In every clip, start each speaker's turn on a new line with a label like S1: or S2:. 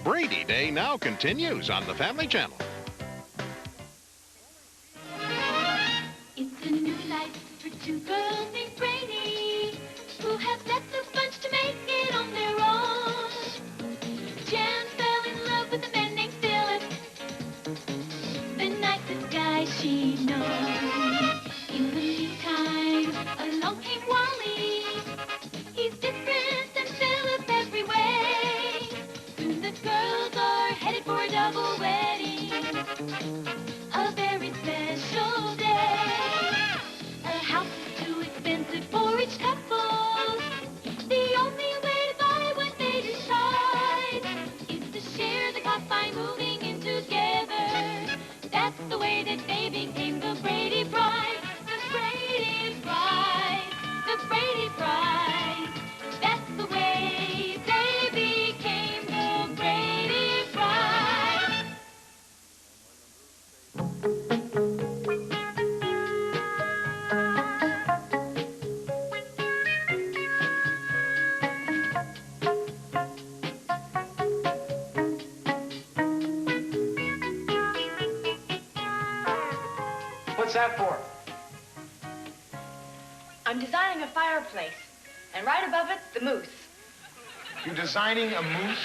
S1: Brady Day now continues on the Family Channel.
S2: It's a new life for two girls named Brady, who have left the bunch to make it on their own. Jan fell in love with a man named Philip, the nicest guy she knows. In the meantime, along came Wally. He's different than Philip every way. Soon the girls are headed for a double wedding, a very special day. A house is too expensive for each couple. The only way to buy what they decide is to share the cost by moving in together. That's the way that they became the Brady Bride. The Brady Bride. The Brady Bride. That's the way they became the Brady Bride.
S3: What's that for?
S4: I'm designing a fireplace, and right above it, the moose.
S3: You're designing a moose?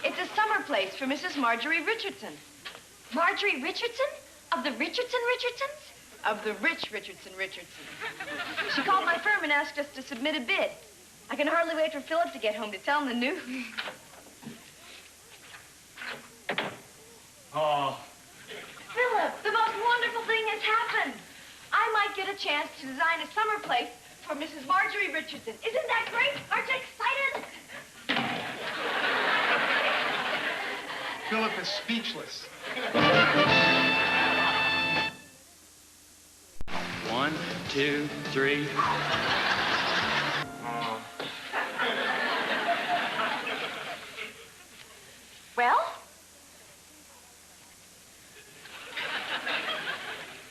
S4: It's a summer place for Mrs. Marjorie Richardson.
S2: Marjorie Richardson? Of the Richardsons?
S4: Of the rich Richardson. She called my firm and asked us to submit a bid. I can hardly wait for Philip to get home to tell him the news.
S3: Oh.
S4: Philip, the most wonderful thing has happened. I might get a chance to design a summer place for Mrs. Marjorie Richardson. Isn't that great? Aren't you excited?
S3: Philip is speechless.
S5: 1, 2, 3.
S4: Well?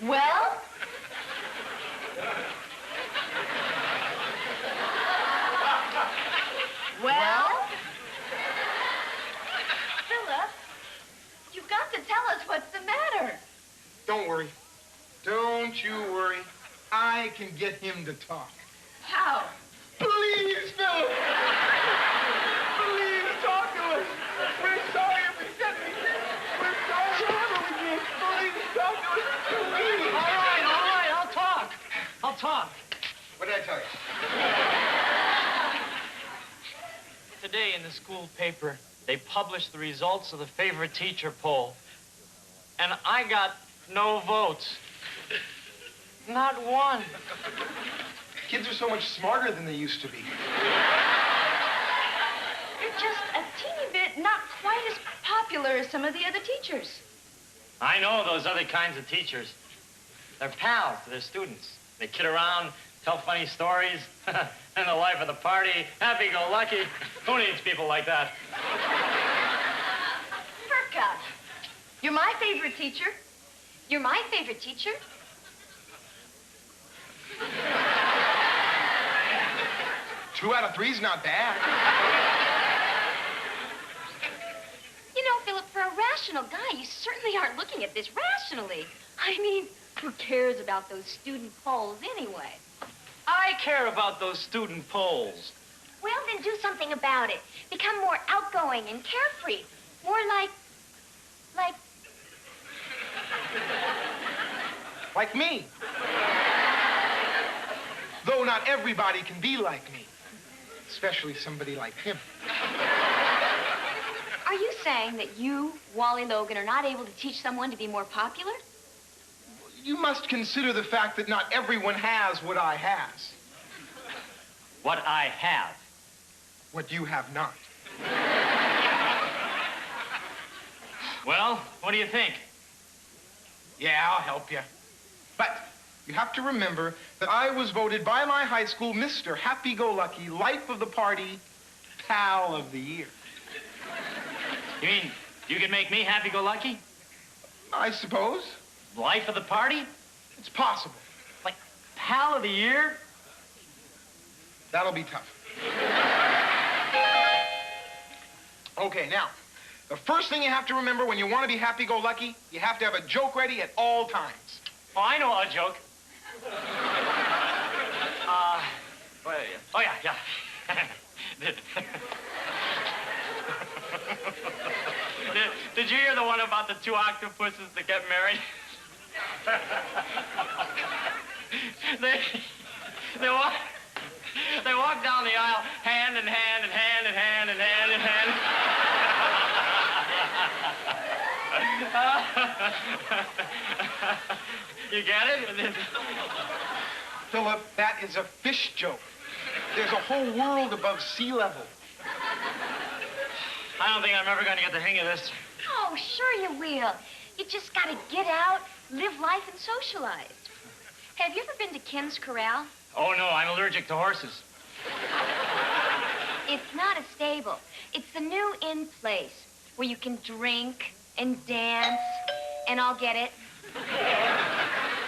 S4: Well? Well? Philip, you've got to tell us what's the matter.
S3: Don't worry. Don't you worry. I can get him to talk.
S4: How?
S3: Please, Philip! Please talk to us. We're sorry if we said anything. We're sorry whatever we did. Please talk to us. Please.
S5: All right, I'll talk.
S3: What did I tell you?
S5: Today in the school paper, they published the results of the favorite teacher poll. And I got no votes. Not one.
S3: Kids are so much smarter than they used to be.
S4: You're just a teeny bit not quite as popular as some of the other teachers.
S5: I know those other kinds of teachers. They're pals to their students. They kid around, tell funny stories, and the life of the party, happy-go-lucky. Who needs people like that?
S4: Perka, you're my favorite teacher.
S2: You're my favorite teacher?
S3: 2 out of 3's not bad.
S2: You know, Philip, for a rational guy, you certainly aren't looking at this rationally. I mean, who cares about those student polls anyway?
S5: I care about those student polls.
S2: Well, then do something about it. Become more outgoing and carefree. More like...
S3: Like me. Though not everybody can be like me. Especially somebody like him.
S2: Are you saying that you, Wally Logan, are not able to teach someone to be more popular?
S3: You must consider the fact that not everyone has what I has.
S5: What I have.
S3: What you have not.
S5: Well, what do you think?
S3: Yeah, I'll help you. But you have to remember that I was voted by my high school Mr. Happy-Go-Lucky, Life of the Party, Pal of the Year.
S5: You mean you can make me happy-go-lucky?
S3: I suppose.
S5: Life of the party?
S3: It's possible.
S5: Like pal of the year?
S3: That'll be tough. Okay, now, The first thing you have to remember when you want to be happy-go-lucky, you have to have a joke ready at all times.
S5: Oh, I know a joke. Oh, yeah. Did you hear the one about the two octopuses that get married? They walk down the aisle, hand in hand and hand in hand and hand in hand. You get it?
S3: Philip, that is a fish joke. There's a whole world above sea level.
S5: I don't think I'm ever going to get the hang of this.
S4: Oh, sure you will. You just got to get out, live life, and socialize. Have you ever been to Ken's Corral?
S5: Oh, no, I'm allergic to horses.
S4: It's not a stable. It's the new inn place where you can drink and dance, and I'll get it.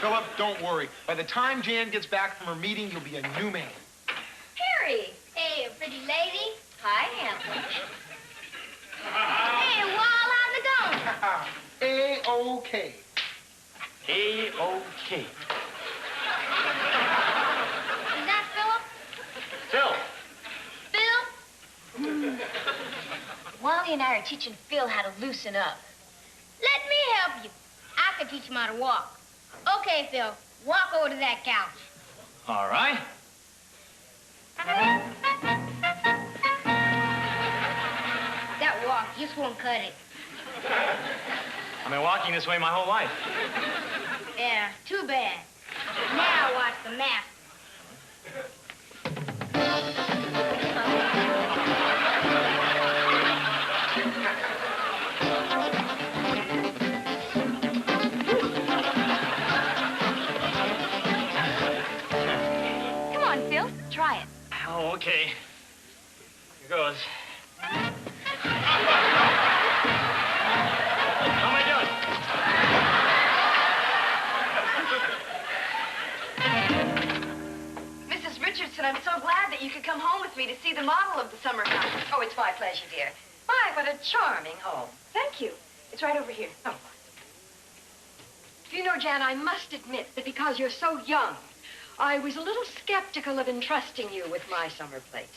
S3: Philip, don't worry. By the time Jan gets back from her meeting, you'll be a new man.
S4: Harry. Hey, a pretty lady. Hi, handsome. Hey, Wall, how's it going?
S3: A-OK.
S5: A-OK.
S4: Is that Philip?
S5: Phil.
S4: Phil? Wally and I are teaching Phil how to loosen up.
S6: Let me help you. I can teach him how to walk. Okay, Phil, walk over to that couch.
S5: All right.
S6: That walk just won't cut it.
S5: I've been walking this way my whole life.
S6: Yeah, too bad. Now watch the map.
S4: Come on, Phil. Try it.
S5: Oh, okay. Here goes. How am I doing?
S4: Mrs. Richardson, I'm so glad that you could come home with me to see the model of the summer house. Oh, it's my pleasure, dear. My, what a charming home. Thank you. It's right over here. Oh.
S7: You know, Jan, I must admit that because you're so young, I was a little skeptical of entrusting you with my summer place.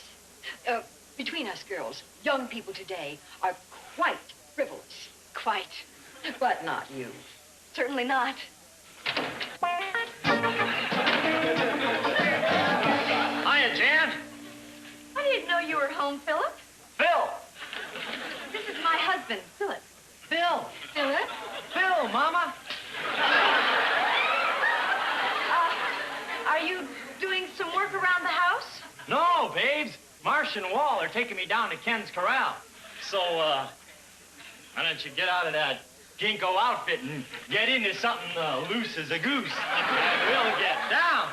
S7: Between us girls, young people today are quite frivolous. Quite. But not you.
S4: Certainly not.
S5: Hiya, Jan.
S4: I didn't know you were home, Philip.
S5: Phil.
S4: This is my husband, Philip.
S5: Phil.
S4: Philip?
S5: Phil, Mama.
S4: Are you doing some work around the house?
S5: No, babes. Marsh and Wall are taking me down to Ken's Corral. So, why don't you get out of that ginkgo outfit and get into something loose as a goose? And we'll get down.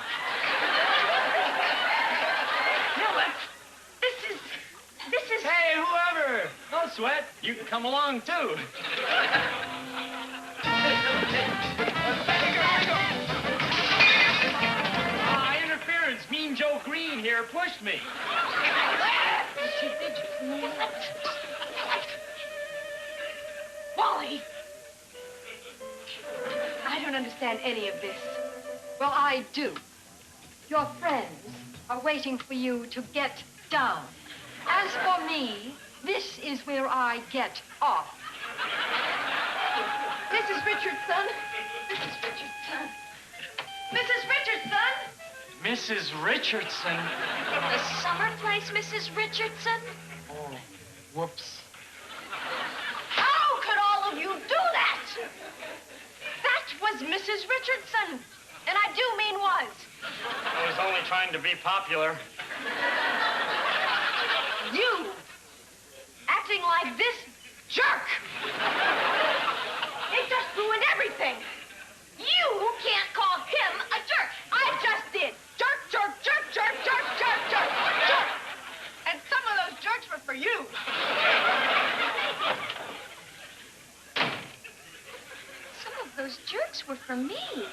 S4: Philip, this is...
S5: Hey, whoever. No sweat. You can come along, too. Interference. Mean Joe Green here pushed me.
S7: Wally! I don't understand any of this. Well, I do. Your friends are waiting for you to get down. As for me, this is where I get off. Mrs. Richardson! Mrs. Richardson! Mrs. Richardson!
S5: Mrs. Richardson.
S4: The summer place, Mrs. Richardson?
S5: Oh, whoops.
S7: How could all of you do that? That was Mrs. Richardson. And I do mean was.
S5: I was only trying to be popular.
S7: You acting like this jerk. It just ruined everything. You can't call him a jerk. I just did. Jerk, jerk, jerk, jerk, jerk, jerk, jerk, jerk. And some of those jerks were for you.
S4: Some of those jerks were for me.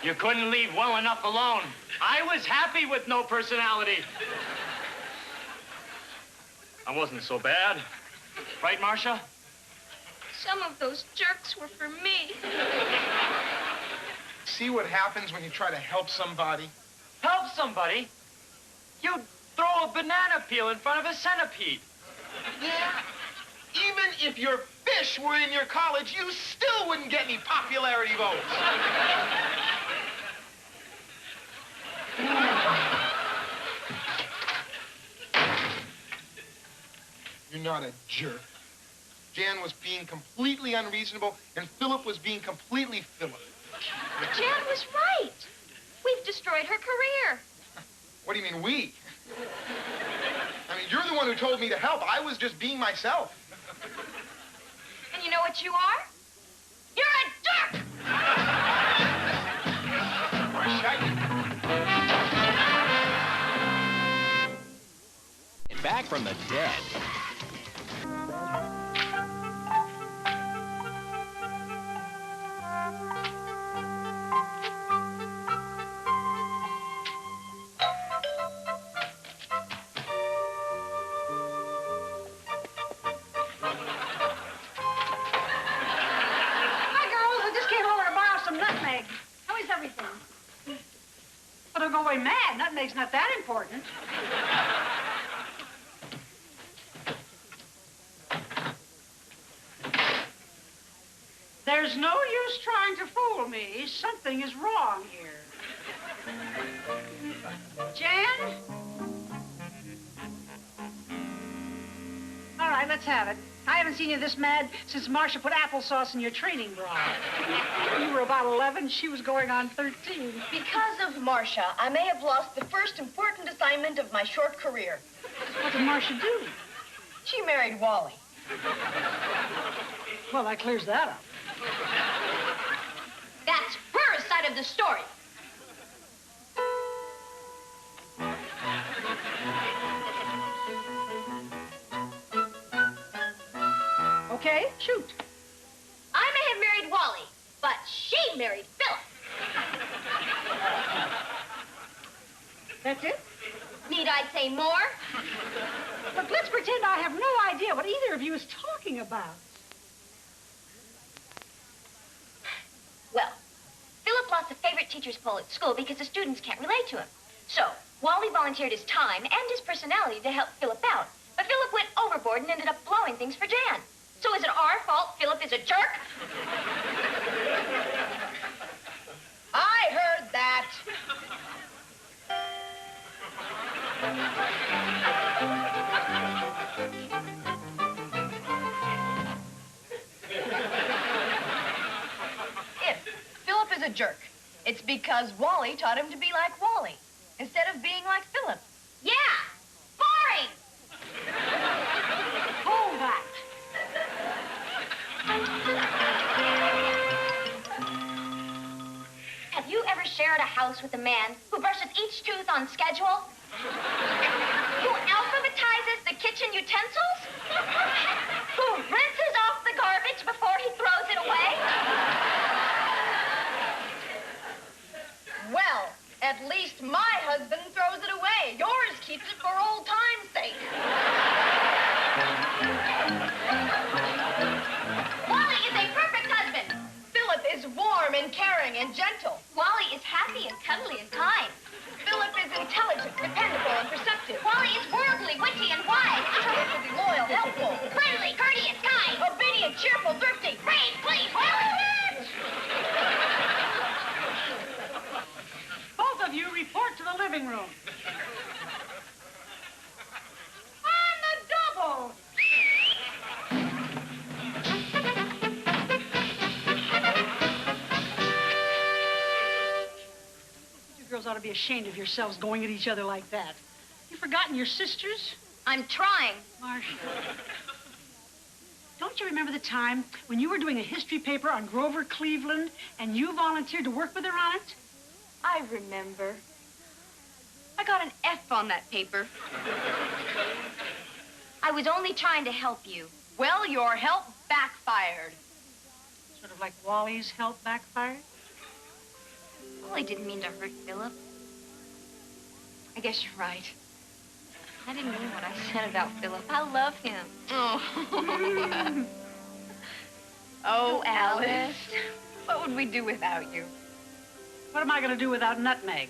S5: You couldn't leave well enough alone. I was happy with no personality. I wasn't so bad. Right, Marcia?
S4: Some of those jerks were for me.
S3: See what happens when you try to help somebody?
S5: Help somebody? You'd throw a banana peel in front of a centipede.
S3: Yeah. Even if your fish were in your college, you still wouldn't get any popularity votes. You're not a jerk. Jan was being completely unreasonable, and Philip was being completely Philip.
S4: Jan was right. We've destroyed her career.
S3: What do you mean, we? I mean, you're the one who told me to help. I was just being myself.
S4: And you know what you are? You're a jerk!
S1: Back from the dead.
S8: But I'm going mad. Nutmeg's not that important. There's no use trying to fool me. Something is wrong here. Jan? All right, let's have it. I haven't seen you this mad since Marcia put applesauce in your training bra. You were about 11. She was going on 13.
S4: Because of Marcia, I may have lost the first important assignment of my short career.
S8: What did Marcia do?
S4: She married Wally.
S8: Well, that clears that up.
S4: That's her side of the story.
S8: Okay, shoot.
S4: I may have married Wally, but she married Philip.
S8: That's it?
S4: Need I say more?
S8: Look, let's pretend I have no idea what either of you is talking about.
S4: Well, Philip lost the favorite teacher's poll at school because the students can't relate to him. So, Wally volunteered his time and his personality to help Philip out. But Philip went overboard and ended up blowing things for Jan. So is it our fault Philip is a jerk? I heard that. If Philip is a jerk, it's because Wally taught him to be like Wally instead of being like Philip. Yeah, boring.
S8: Hold that.
S4: Have you ever shared a house with a man who brushes each tooth on schedule? Who alphabetizes the kitchen utensils? Who rinses off the garbage before he throws it away? Well, at least my husband throws it away. Yours keeps it for old time's sake. Wally is a perfect husband. Philip is warm and caring and gentle. Wally is happy and cuddly and kind. Philip is intelligent, dependable, and perceptive. Wally is worldly, witty, and wise. Philip is loyal, helpful, friendly, courteous, kind, obedient, cheerful, thrifty, brave, please, Wally.
S8: Both of you report to the living room. On the double. You girls ought to be ashamed of yourselves going at each other like that. You've forgotten your sisters?
S4: I'm trying.
S8: Marcia. Don't you remember the time when you were doing a history paper on Grover Cleveland and you volunteered to work with her on it?
S4: I remember. I got an F on that paper. I was only trying to help you. Well, your help backfired.
S8: Sort of like Wally's help backfired?
S4: Wally didn't mean to hurt Philip. I guess you're right. I didn't mean what I said about Philip. I love him. Oh. Oh, Alice. What would we do without you?
S8: What am I going to do without Nutmeg?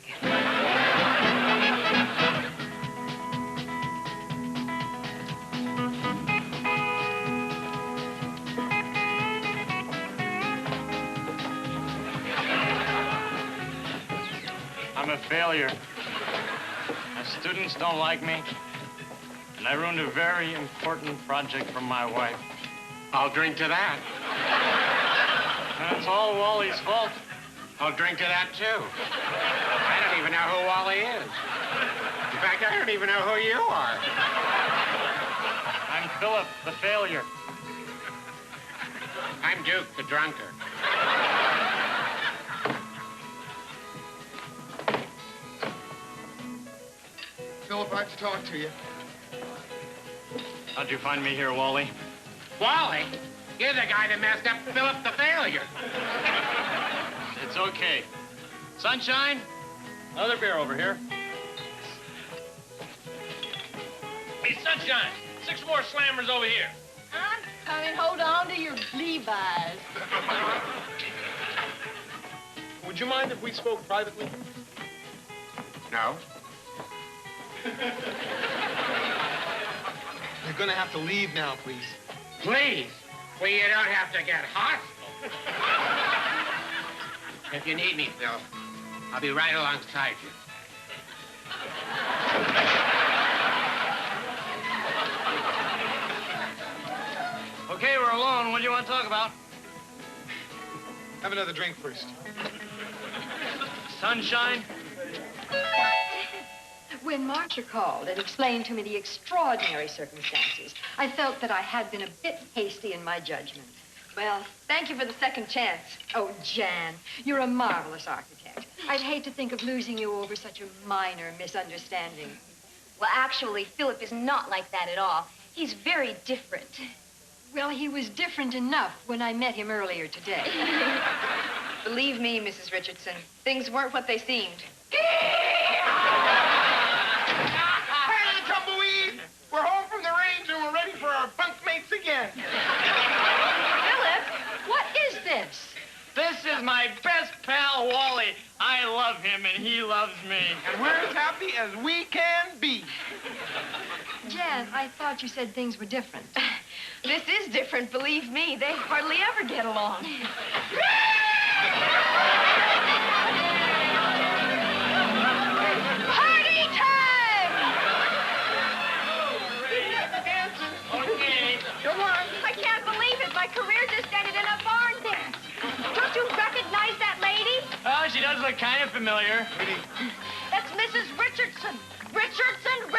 S5: I'm a failure. My students don't like me, and I ruined a very important project for my wife.
S9: I'll drink to that.
S5: And it's all Wally's fault.
S9: I'll drink to that, too. I don't even know who Wally is. In fact, I don't even know who you are.
S5: I'm Philip, the failure.
S9: I'm Duke, the drunkard.
S3: Philip, I have to talk to you.
S5: How'd you find me here, Wally?
S9: Wally? You're the guy that messed up Philip the failure.
S5: It's okay. Sunshine? Another beer over here.
S10: Hey, Sunshine, 6 more slammers over here.
S2: I'm coming. Hold on to your Levi's.
S3: Would you mind if we spoke privately?
S9: No?
S3: You're gonna have to leave now, please.
S9: Please. Well, you don't have to get hostile. If you need me, Phil, I'll be right alongside you.
S5: Okay, we're alone. What do you want to talk about?
S3: Have another drink first.
S5: Sunshine?
S7: When Marcia called and explained to me the extraordinary circumstances, I felt that I had been a bit hasty in my judgment.
S4: Well, thank you for the second chance.
S7: Oh, Jan, you're a marvelous architect. I'd hate to think of losing you over such a minor misunderstanding.
S4: Well, actually, Philip is not like that at all. He's very different.
S7: Well, he was different enough when I met him earlier today.
S4: Believe me, Mrs. Richardson, things weren't what they seemed.
S3: Hey, tumbleweed! We're home from the range and we're ready for our bunkmates again.
S7: Philip, what is this?
S5: This is my best pal, Wally. I love him and he loves me.
S3: And we're as happy as we can be.
S7: Jan, I thought you said things were different.
S4: This is different, believe me. They hardly ever get along. Party time!
S5: Okay.
S3: Come on.
S4: I can't believe it. My career just ended in a barn dance. Don't you recognize that lady?
S5: Oh, she does look kind of familiar.
S4: That's Mrs. Richardson. Richardson.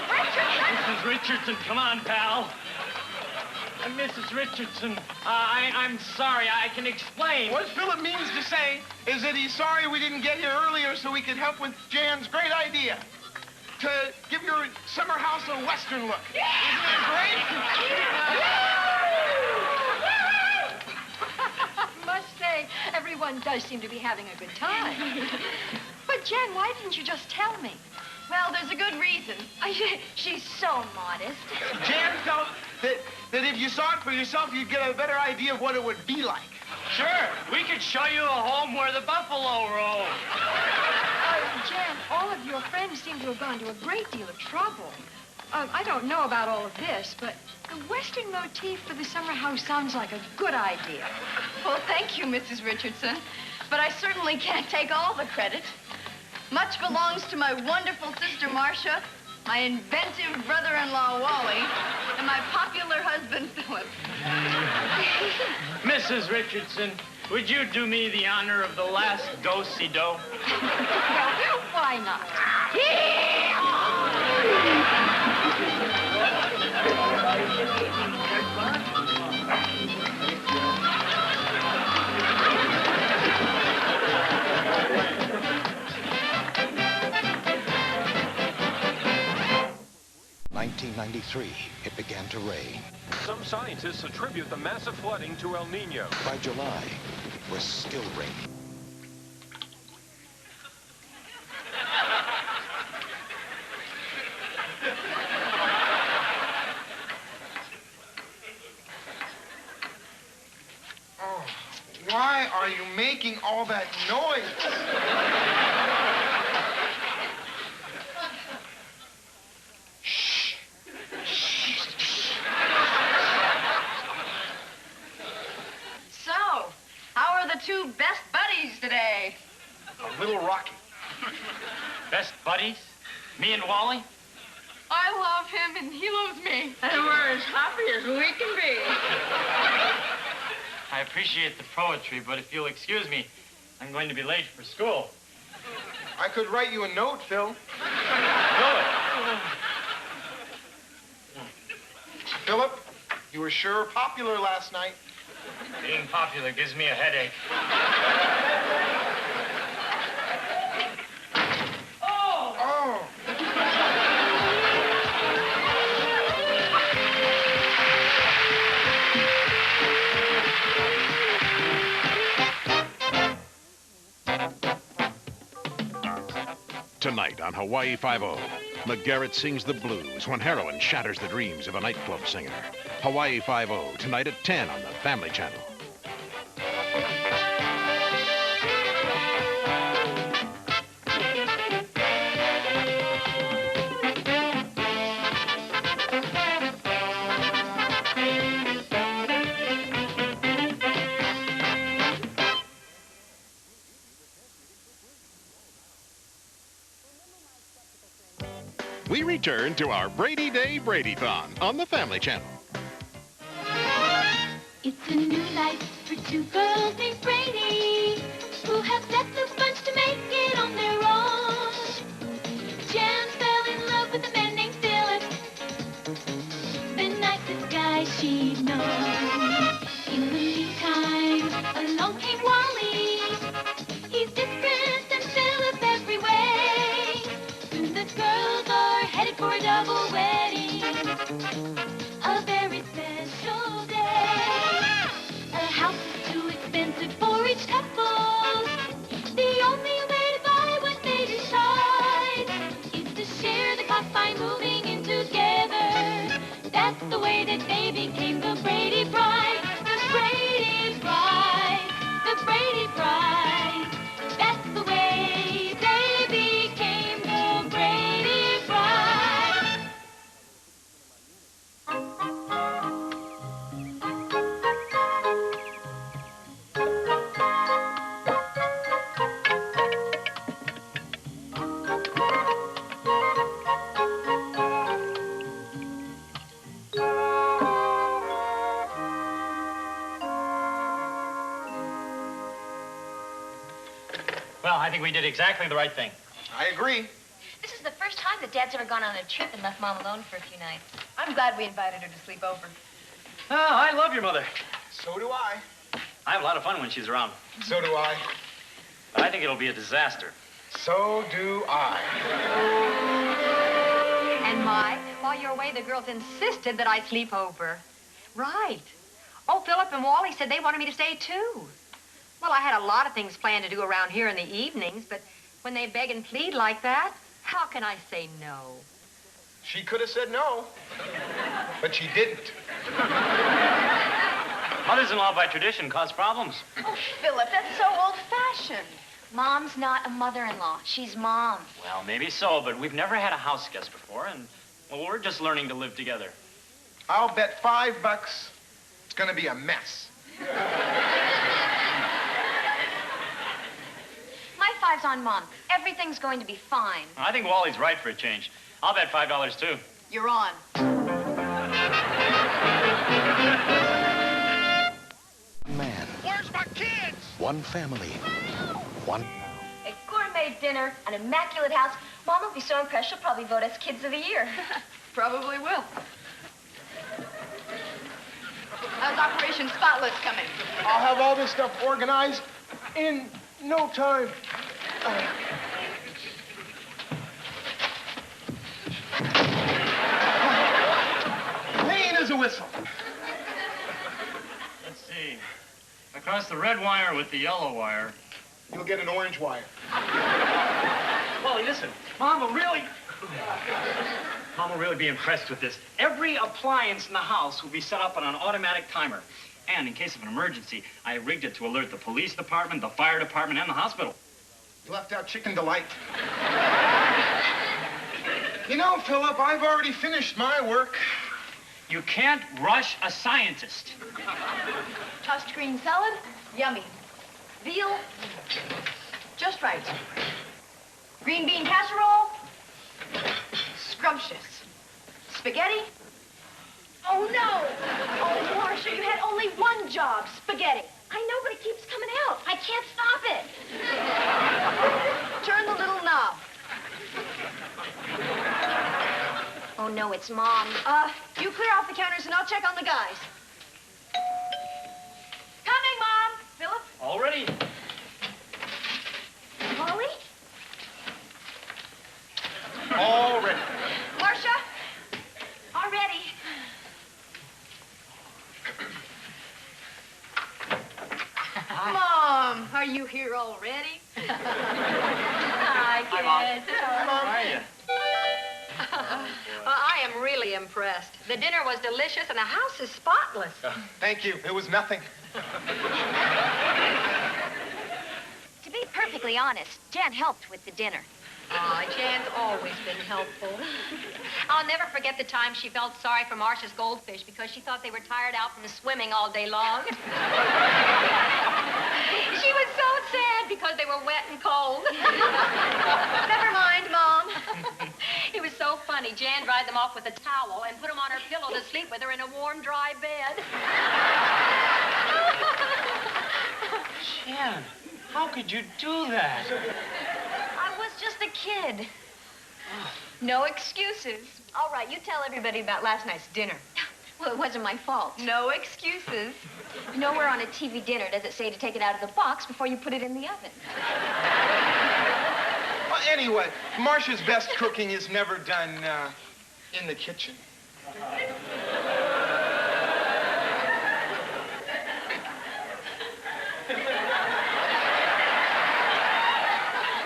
S5: Mrs. Richardson, come on, pal. Mrs. Richardson, I'm sorry. I can explain.
S3: What Philip means to say is that he's sorry we didn't get here earlier so we could help with Jan's great idea to give your summer house a Western look. Isn't it great?
S7: I must say, everyone does seem to be having a good time. But, Jan, why didn't you just tell me?
S4: Well, there's a good reason. She's so modest.
S3: Jan felt that if you saw it for yourself, you'd get a better idea of what it would be like.
S5: Sure, we could show you a home where the buffalo roam.
S7: Jan, all of your friends seem to have gone to a great deal of trouble. I don't know about all of this, but the Western motif for the summer house sounds like a good idea.
S4: Well, thank you, Mrs. Richardson. But I certainly can't take all the credit. Much belongs to my wonderful sister, Marcia, my inventive brother-in-law, Wally, and my popular husband, Philip.
S5: Mrs. Richardson, would you do me the honor of the last do-si-do?
S7: Well, why not?
S11: 1993, it began to rain.
S12: Some scientists attribute the massive flooding to El Nino.
S11: By July, it was still raining.
S3: are you making all that noise? Shh.
S7: So, how are the two best buddies today?
S3: A little rocky.
S5: Best buddies? Me and Wally?
S7: I love him and he loves me. And we're as happy as we can be.
S5: I appreciate the poetry, but if you'll excuse me, I'm going to be late for school.
S3: I could write you a note, Phil.
S5: Do it.
S3: Philip, you were sure popular last night.
S5: Being popular gives me a headache.
S3: Oh.
S1: Tonight on Hawaii Five-0, McGarrett sings the blues when heroin shatters the dreams of a nightclub singer. Hawaii Five-0, tonight at 10 on the Family Channel. We return to our Brady Day Brady-thon on the Family Channel.
S2: It's a new life for two girls named Brady, who have left the bunch to make it on their own. Jan fell in love with a man named Philip, the nicest guy she'd known. In the meantime, along came Wally. He's different than Philip every way. Soon the girls are headed for a double wedding, a very special day. A house is too expensive for each couple. The only way to buy what they decide is to share the cost by moving in together. That's the way that they became the Brady Bride. The Brady Bride. The Brady Bride. That's the way they became the Brady Bride.
S5: Well, I think we did exactly the right thing.
S3: I agree.
S4: This is the first time that Dad's ever gone on a trip and left Mom alone for a few nights. I'm glad we invited her to sleep over.
S5: Oh, I love your mother.
S3: So do I.
S5: I have a lot of fun when she's around.
S3: So do I.
S5: But I think it'll be a disaster.
S3: So do I.
S7: And while you're away, the girls insisted that I sleep over. Right. Oh, Philip and Wally said they wanted me to stay, too. Well, I had a lot of things planned to do around here in the evenings, but when they beg and plead like that, how can I say no?
S3: She could have said no, but she didn't.
S5: Mothers-in-law by tradition cause problems.
S4: Oh, Philip, that's so old-fashioned. Mom's not a mother-in-law. She's Mom.
S5: Well, maybe so, but we've never had a house guest before, and, well, we're just learning to live together.
S3: I'll bet $5 it's gonna be a mess.
S4: My $5's on Mom. Everything's going to be fine.
S5: I think Wally's right for a change. I'll bet $5 too.
S7: You're on.
S11: Man.
S10: Where's my kids?
S11: One family. One.
S4: A gourmet dinner, an immaculate house. Mom will be so impressed she'll probably vote us Kids of the Year.
S7: Probably will. How's Operation Spotless coming?
S3: I'll have all this stuff organized in no time. Clean as a whistle.
S5: Let's see. Across the red wire with the yellow wire.
S3: You'll get an orange wire.
S5: Wally, listen. Mom will really be impressed with this. Every appliance in the house will be set up on an automatic timer. And in case of an emergency, I rigged it to alert the police department, the fire department, and the hospital.
S3: You left out Chicken Delight. You know, Philip, I've already finished my work.
S5: You can't rush a scientist.
S4: Tossed green salad, yummy. Veal, just right. Green bean casserole, scrumptious. Spaghetti, oh no! Oh, Marcia, you had only one job, spaghetti. I know, but it keeps coming out. I can't stop it. Turn the little knob. Oh, no, it's Mom. You clear off the counters and I'll check on the guys. Coming, Mom. Philip?
S5: Already?
S4: Molly?
S3: All ready.
S4: Marcia? Already. Mom, are you here already? Hi,
S5: Hi, Mom.
S4: kids.
S5: How are you?
S7: I am really impressed. The dinner was delicious and the house is spotless.
S3: Thank you. It was nothing.
S4: To be perfectly honest, Jan helped with the dinner.
S7: Jan's always been helpful. I'll never forget the time she felt sorry for Marcia's goldfish because she thought they were tired out from swimming all day long. She was so sad because they were wet and cold.
S4: Never mind, Mom.
S7: It was so funny. Jan dried them off with a towel and put them on her pillow to sleep with her in a warm, dry bed.
S5: Jan, how could you do that?
S4: I was just a kid. No excuses. All right, you tell everybody about last night's dinner.
S6: Well, it wasn't my fault.
S4: No excuses.
S6: Nowhere on a TV dinner does it say to take it out of the box before you put it in the oven.
S3: Well, anyway, Marcia's best cooking is never done in the kitchen.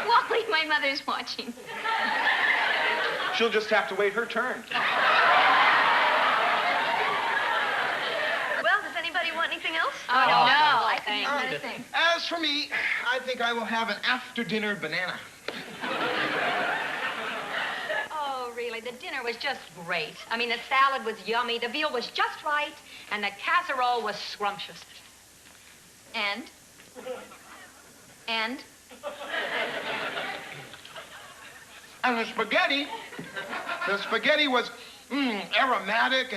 S6: Wally, my mother's watching.
S3: She'll just have to wait her turn.
S4: Well, does anybody want anything else?
S6: Oh, no. I couldn't
S7: thanks.
S6: have anything.
S3: As for me, I think I will have an after-dinner banana.
S7: Oh, really, the dinner was just great. I mean, the salad was yummy, the veal was just right, and the casserole was scrumptious.
S6: And?
S3: And the spaghetti was aromatic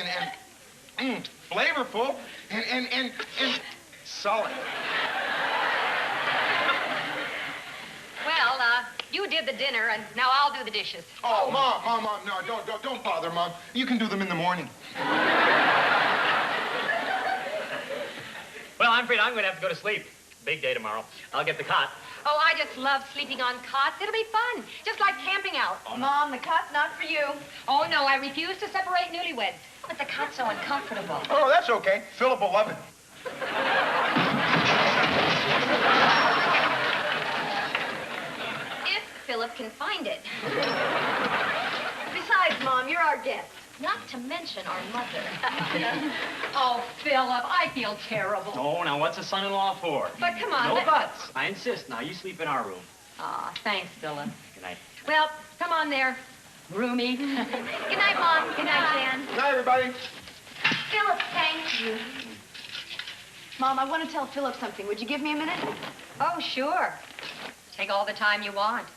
S3: and flavorful and solid.
S7: Well, you did the dinner, and now I'll do the dishes.
S3: Oh, Mom, no, don't bother, Mom. You can do them in the morning.
S5: Well, I'm afraid I'm going to have to go to sleep. Big day tomorrow. I'll get the cot.
S7: Oh, I just love sleeping on cots. It'll be fun, just like camping out.
S4: Mom, the cot's not for you.
S7: Oh, no, I refuse to separate newlyweds.
S6: But the cot's so uncomfortable.
S3: Oh, that's okay. Philip will love it.
S6: If Philip can find it.
S4: Besides, Mom, you're our guest.
S6: Not to mention our mother.
S7: Oh, Philip, I feel terrible.
S5: Oh, now what's a son-in-law for?
S7: But come on.
S5: No buts. I insist. Now, you sleep in our room.
S7: Aw, thanks, Philip.
S5: Good night.
S7: Well, come on there, roomie.
S6: Good night, Mom. Good night, Jan.
S3: Good night, everybody.
S4: Philip, thank you. Mom, I want to tell Philip something. Would you give me a minute?
S7: Oh, sure. Take all the time you want.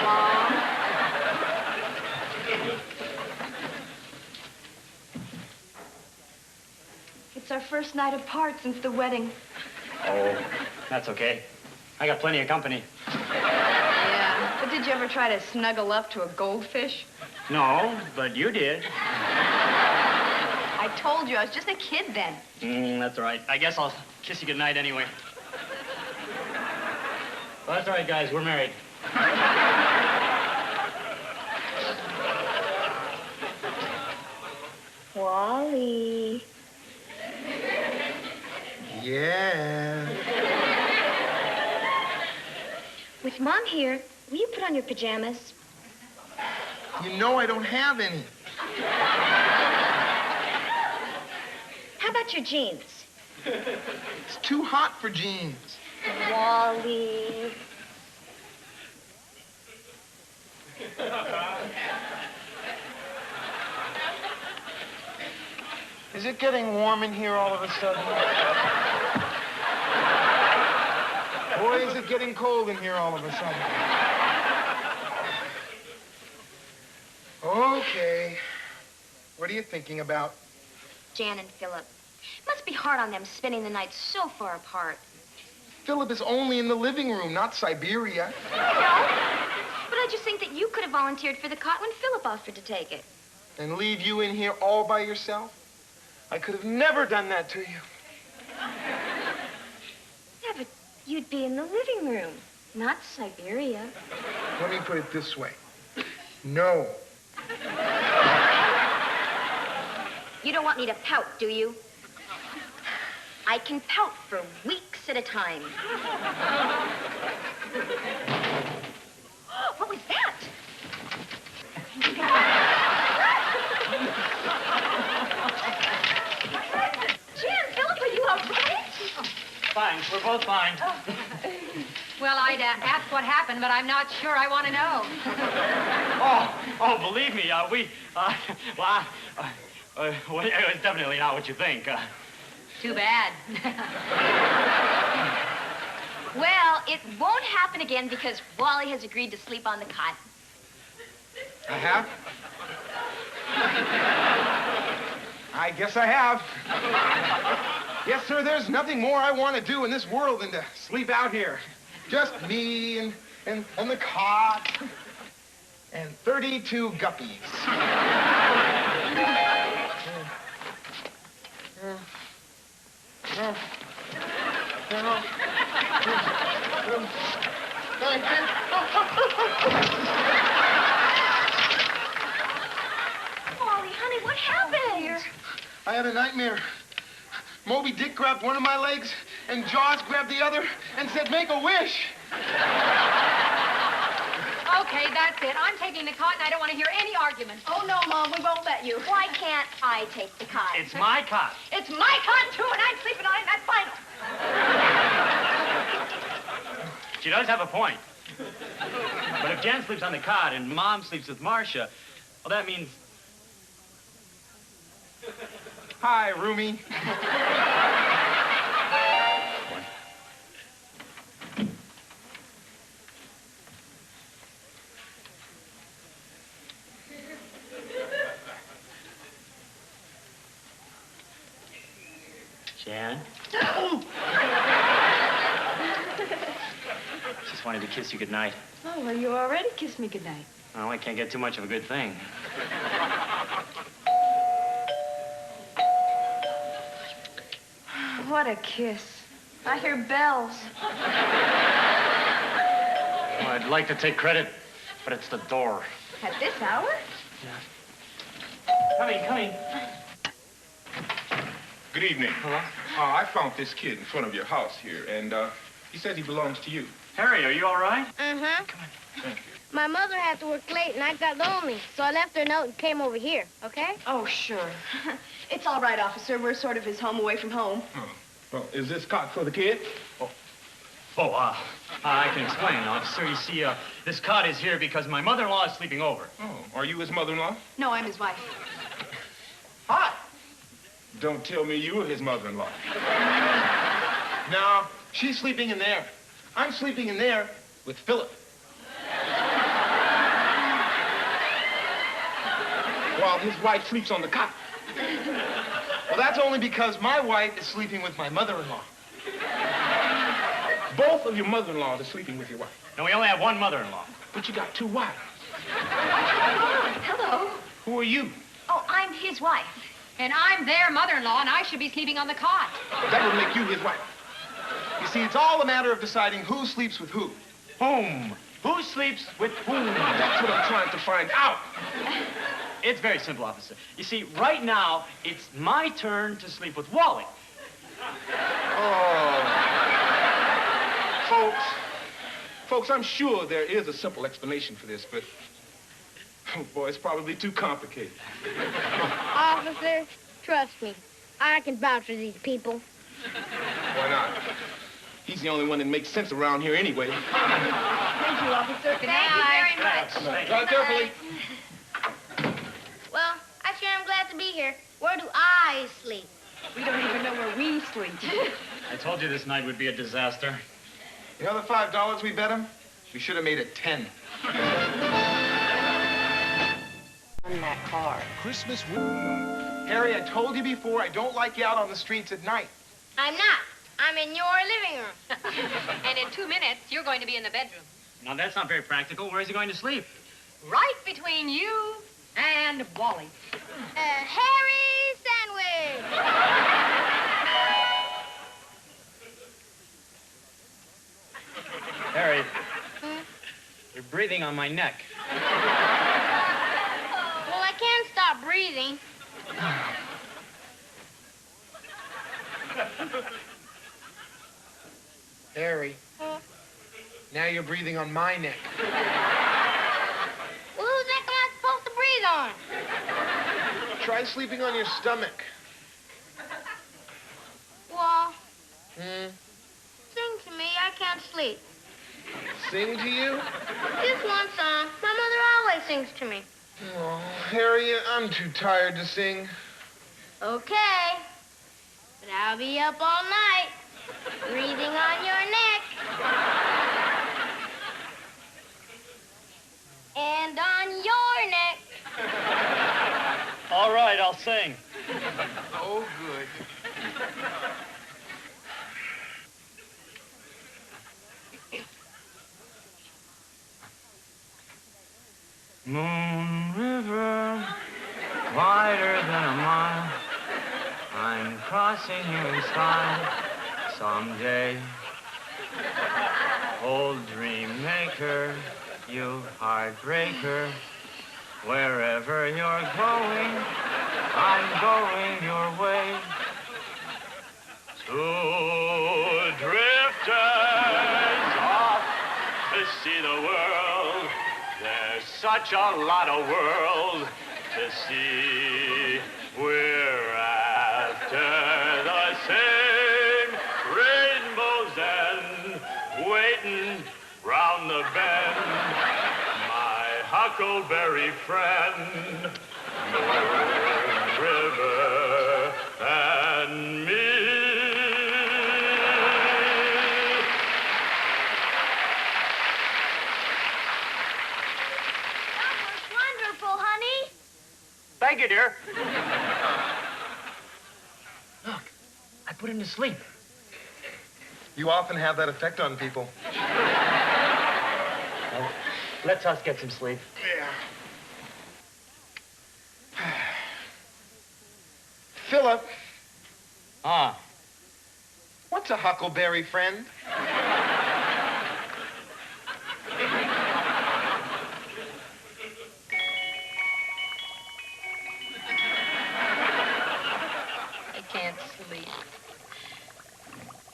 S4: Mom. It's our first night apart since the wedding.
S5: Oh, that's okay. I got plenty of company.
S4: Yeah, but did you ever try to snuggle up to a goldfish?
S5: No, but you did.
S4: I told you, I was just a kid then.
S5: That's all right. I guess I'll kiss you goodnight anyway. Well, that's all right, guys. We're married.
S4: Wally.
S3: Yeah.
S6: With Mom here, will you put on your pajamas?
S3: You know I don't have any.
S6: How about your jeans?
S3: It's too hot for jeans.
S4: Wally.
S3: Is it getting warm in here all of a sudden? Boy, is it getting cold in here all of a sudden. Okay. What are you thinking about?
S4: Jan and Philip. Must be hard on them spending the night so far apart.
S3: Philip is only in the living room, not Siberia.
S4: No, but I just think that you could have volunteered for the cot when Philip offered to take it.
S3: And leave you in here all by yourself? I could have never done that to you.
S4: Yeah, but you'd be in the living room, not Siberia.
S3: Let me put it this way. No.
S4: You don't want me to pout, do you? I can pout for weeks at a time. What was that? Jan, Philip, are you all right?
S5: Fine. We're both fine.
S7: Well, I'd ask what happened, but I'm not sure I want to know.
S5: Oh, believe me, well, it's definitely not what you think.
S7: Too bad.
S4: Well, it won't happen again because Wally has agreed to sleep on the cot.
S3: I have? I guess I have. Yes, sir, there's nothing more I want to do in this world than to sleep out here. Just me and the cot and 32 guppies.
S4: Wally, honey, what happened?
S3: I had a nightmare. Moby Dick grabbed one of my legs, and Jaws grabbed the other and said, "Make a wish."
S7: Okay, that's it. I'm taking the cot, and I don't want to hear any arguments.
S4: Oh, no, Mom, we won't let you. Why can't I take the cot?
S5: It's my cot.
S4: It's my cot, too, and I'm sleeping on it, and that's final.
S5: She does have a point. But if Jan sleeps on the cot and Mom sleeps with Marcia, well, that means...
S3: Hi, roomie.
S5: Jan? Just wanted to kiss you goodnight.
S4: Oh, well, you already kissed me goodnight.
S5: Oh, I can't get too much of a good thing.
S4: What a kiss. I hear bells.
S5: Well, I'd like to take credit, but it's the door.
S4: At this hour?
S5: Coming.
S13: Good evening.
S5: Hello?
S13: I found this kid in front of your house here, and he says he belongs to you.
S5: Harry, are you all right?
S6: Uh-huh.
S5: Come on.
S13: Thank you.
S6: My mother had to work late, and I got lonely, so I left her a note and came over here, okay?
S4: Oh, sure. It's all right, officer. We're sort of his home away from home.
S13: Oh. Well, is this cot for the kid?
S5: I can explain, officer. You see, this cot is here because my mother-in-law is sleeping over.
S13: Oh, are you his mother-in-law?
S4: No, I'm his wife.
S3: Hi.
S13: Don't tell me you were his mother-in-law.
S3: No, she's sleeping in there. I'm sleeping in there with Philip.
S13: While his wife sleeps on the cot.
S3: Well, that's only because my wife is sleeping with my mother-in-law.
S13: Both of your mother-in-laws are sleeping with your wife.
S5: No, we only have one mother-in-law.
S13: But you got two wives.
S4: Hello.
S13: Who are you?
S4: Oh, I'm his wife.
S7: And I'm their mother-in-law, and I should be sleeping on the cot.
S13: That would make you his wife.
S3: You see, it's all a matter of deciding who sleeps with who.
S5: Whom? Who sleeps with whom?
S13: That's what I'm trying to find out.
S5: It's very simple, officer. You see, right now, it's my turn to sleep with Wally.
S13: Oh. Folks, I'm sure there is a simple explanation for this, but, oh, boy, it's probably too complicated.
S6: Officer, trust me. I can vouch for these people.
S3: Why not? He's the only one that makes sense around here anyway.
S6: Thank you, officer.
S7: Thank you very much.
S3: Drive carefully.
S6: Well, I sure am glad to be here. Where do I sleep?
S7: We don't even know where we sleep.
S5: I told you this night would be a disaster.
S3: You know the $5 we bet him? We should have made it 10.
S7: On that car.
S11: Christmas.
S3: Harry, I told you before, I don't like you out on the streets at night.
S6: I'm not. I'm in your living room.
S7: And in 2 minutes, you're going to be in the bedroom.
S5: Now, that's not very practical. Where is he going to sleep?
S7: Right between you and Wally.
S6: Harry Sandwich.
S5: Harry, you're breathing on my neck.
S6: Well, I can't stop breathing.
S3: Harry, now you're breathing on my neck.
S6: Well, whose neck am I supposed to breathe on?
S3: Try sleeping on your stomach.
S6: Well, sing to me. I can't sleep.
S3: Sing to you?
S6: Just one song. My mother always sings to me.
S3: Oh, Harry, I'm too tired to sing.
S6: Okay. But I'll be up all night, breathing on your neck. And on your neck.
S5: All right, I'll sing.
S3: Oh, good.
S5: Moon River, wider than a mile. I'm crossing you in style someday. Old dream maker, you heartbreaker. Wherever you're going, I'm going your way. Two drifters off to see the world. There's such a lot of world to see. We're after the same rainbow's end, waiting round the bend. My huckleberry friend, Moon River and me.
S6: Wonderful, honey.
S5: Thank you, dear. Look, I put him to sleep.
S3: You often have that effect on people.
S5: Well, let's us get some sleep.
S3: Yeah. Philip,
S5: Ah,
S3: what's a huckleberry friend?
S7: I can't sleep.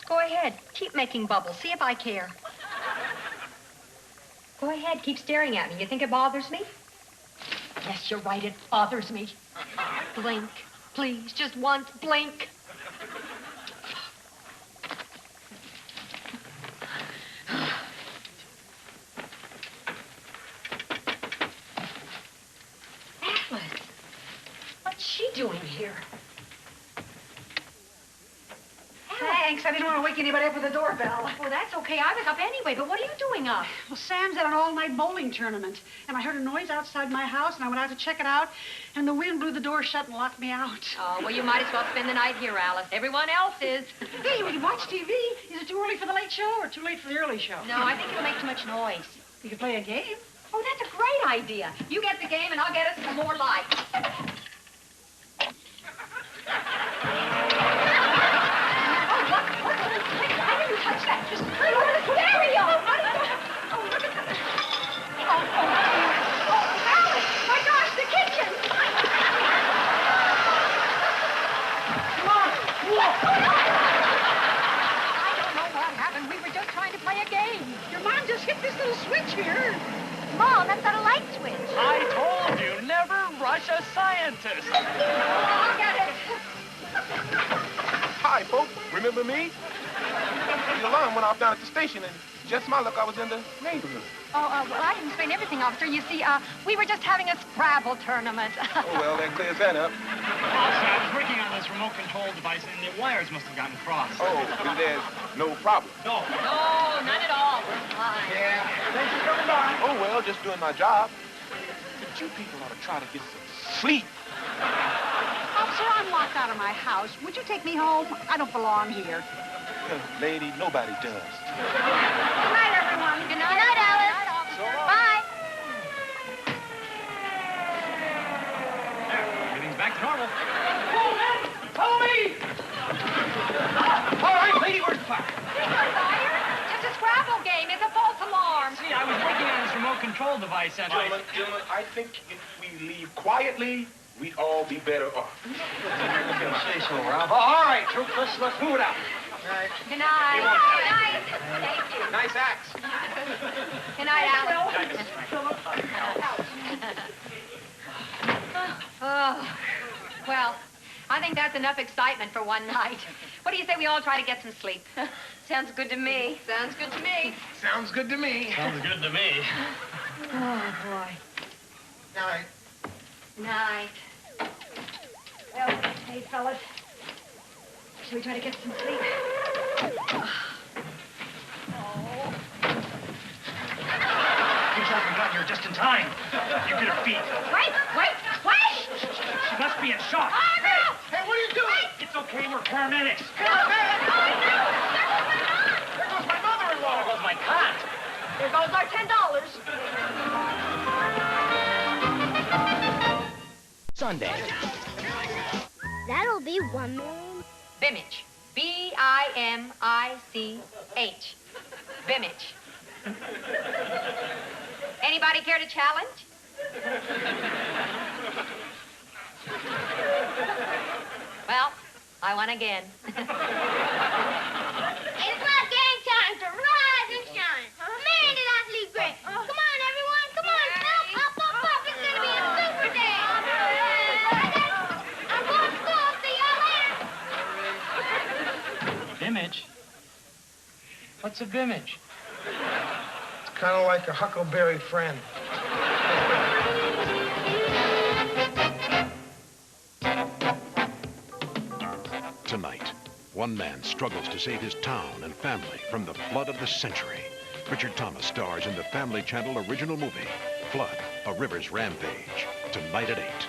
S7: Go ahead. Keep making bubbles. See if I care. Go ahead. Keep staring at me. You think it bothers me? Yes, you're right. It bothers me. Blink. Please, just once. Blink. Atlas. What's she doing here?
S8: Thanks. I didn't want to wake anybody up with the doorbell.
S7: Well, that's okay. I was up anyway, but what are you doing up?
S8: Well, Sam's at an all-night bowling tournament, and I heard a noise outside my house, and I went out to check it out, and the wind blew the door shut and locked me out.
S7: Oh, well, you might as well spend the night here, Alice. Everyone else is.
S8: Hey, we can watch TV. Is it too early for the late show or too late for the early show?
S7: No, I think it'll make too much noise.
S8: We could play a game.
S7: Oh, that's a great idea. You get the game, and I'll get us some more lights. Touch that. Just turn over the stereo. Oh, look at that. Oh, Alice. My gosh, the kitchen.
S8: Come on.
S7: I don't know what happened. We were just trying to play a game.
S8: Your mom just hit this little switch here.
S6: Mom, that's not a light switch.
S10: I told you, never rush a scientist.
S7: I'll get it.
S13: Hi, folks. Remember me? The alarm went off down at the station, and just my luck, I was in the neighborhood.
S7: Oh, well, I didn't explain everything, officer. You see, we were just having a Scrabble tournament.
S13: Oh, well, that clears that up.
S5: Officer, I was working on this remote control device, and the wires must have gotten crossed.
S13: Oh, then there's no problem.
S5: No.
S7: No, none at all. We're fine.
S13: Yeah. Thanks for coming by. Oh, well, just doing my job. But you people ought to try to get some sleep.
S8: Officer, I'm locked out of my house. Would you take me home? I don't belong here.
S13: Lady, nobody does.
S8: Good night, everyone.
S7: Good night, Alice. Bye.
S5: Everything's back to normal.
S10: Follow me! All right, lady, where's the fire?
S7: Fire? Just a Scrabble game. It's a false alarm.
S5: See, I was working on this remote control device, and
S13: Gentlemen, I think if we leave quietly, we'd all be better off.
S10: Say so, Ralph. All right, troops, let's move it out.
S7: Good night. Good night. Thank you.
S13: Nice axe.
S7: Good night, Alice. Oh, well, I think that's enough excitement for one night. What do you say we all try to get some sleep? Sounds good to me. Sounds good to me.
S13: Sounds good to me.
S5: sounds good to me.
S7: Oh, boy.
S13: Night.
S7: Night. Well, hey, fellas. Shall we try to get some sleep?
S5: Looks like we got here just in time. You get her feet.
S7: Wait!
S5: She must be in shock.
S7: Oh, no!
S13: Hey, what are you doing?
S5: It's okay, we're paramedics.
S13: There goes my mother-in-law.
S5: There goes my cot.
S7: There goes our $10.
S11: Sunday.
S6: That'll be 1 million.
S7: Bimage. B-I-M-I-C-H. Bimage. Anybody care to challenge? Well, I won again.
S6: It's not gang time to rise and shine. Man, did I sleep great. Come on, everyone. Come on. Up. It's going to be a super day. I'm going to school. See y'all later.
S5: Bimage? What's a bimage?
S3: It's kind of like a huckleberry friend.
S1: Tonight, one man struggles to save his town and family from the flood of the century. Richard Thomas stars in the Family Channel original movie, Flood, A River's Rampage, tonight at 8.